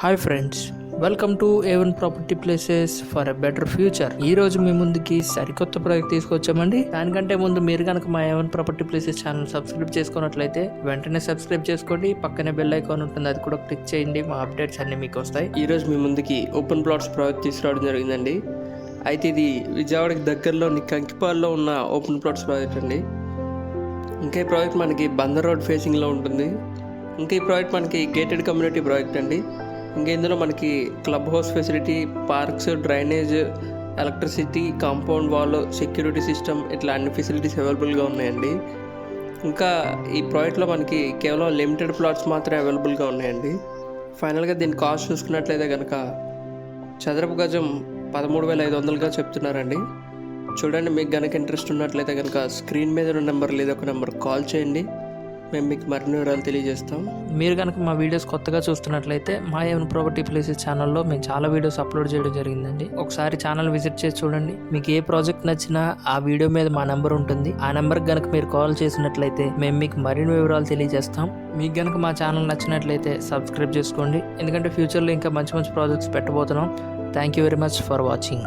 Hi friends, welcome to A1 property places for a better future. ఈ రోజు మీ ముందుకి సరికొత్త ప్రాజెక్ట్ తీసుకొచ్చామండి. దానికంటే ముందు మీరు కనుక మా A1 property places channel subscribe చేసుకున్నట్లయితే వెంటనే సబ్స్క్రైబ్ చేసుకోండి. పక్కనే బెల్ ఐకాన్ ఉంటుంది, అది కూడా క్లిక్ చేయండి. మా అప్డేట్స్ అన్ని మీకు వస్తాయి. ఈ రోజు మీ ముందుకి ఓపెన్ ప్లాట్స్ ప్రాజెక్ట్ తీసుకురావడం జరిగిందండి. అయితే ఇది విజయవాడకి దగ్గరలోని కంకిపాడులో ఉన్న ఓపెన్ ప్లాట్స్ ప్రాజెక్ట్ అండి. ఇంకా ఈ ప్రాజెక్ట్ మనకి బందర్ రోడ్ ఫేసింగ్లో ఉంటుంది. ఇంకా ఈ ప్రాజెక్ట్ మనకి గేటెడ్ కమ్యూనిటీ ప్రాజెక్ట్ అండి. ఇంకా ఇందులో మనకి club house facility, parks, drainage, electricity, compound wall, security system, ఇట్లా అన్ని ఫెసిలిటీస్ అవైలబుల్గా ఉన్నాయండి. ఇంకా ఈ ప్రాజెక్ట్లో మనకి కేవలం లిమిటెడ్ ప్లాట్స్ మాత్రమే అవైలబుల్గా ఉన్నాయండి. ఫైనల్గా దీని కాస్ట్ చూసుకున్నట్లయితే కనుక చదరపు గజం 13,500గా చెప్తున్నారండి. చూడండి, మీకు కనుక ఇంట్రెస్ట్ ఉన్నట్లయితే కనుక స్క్రీన్ మీద ఉన్న నెంబర్ లేదా ఒక నెంబర్ కాల్ చేయండి. మేము మీకు మరిన్ని వివరాలు తెలియజేస్తాం. మీరు కనుక మా వీడియోస్ కొత్తగా చూస్తున్నట్లయితే మా ఏవన్ ప్రాపర్టీ ప్లేసెస్ ఛానల్లో మేము చాలా వీడియోస్ అప్లోడ్ చేయడం జరిగిందండి. ఒకసారి ఛానల్ విజిట్ చేసి చూడండి. మీకు ఏ ప్రాజెక్ట్ నచ్చినా ఆ వీడియో మీద మా నెంబర్ ఉంటుంది. ఆ నెంబర్కి కనుక మీరు కాల్ చేసినట్లయితే మేము మీకు మరిన్ని వివరాలు తెలియజేస్తాం. మీకు కనుక మా ఛానల్ నచ్చినట్లయితే సబ్స్క్రైబ్ చేసుకోండి, ఎందుకంటే ఫ్యూచర్లో ఇంకా మంచి మంచి ప్రాజెక్ట్స్ పెట్టబోతున్నాం. Thank you very much for watching.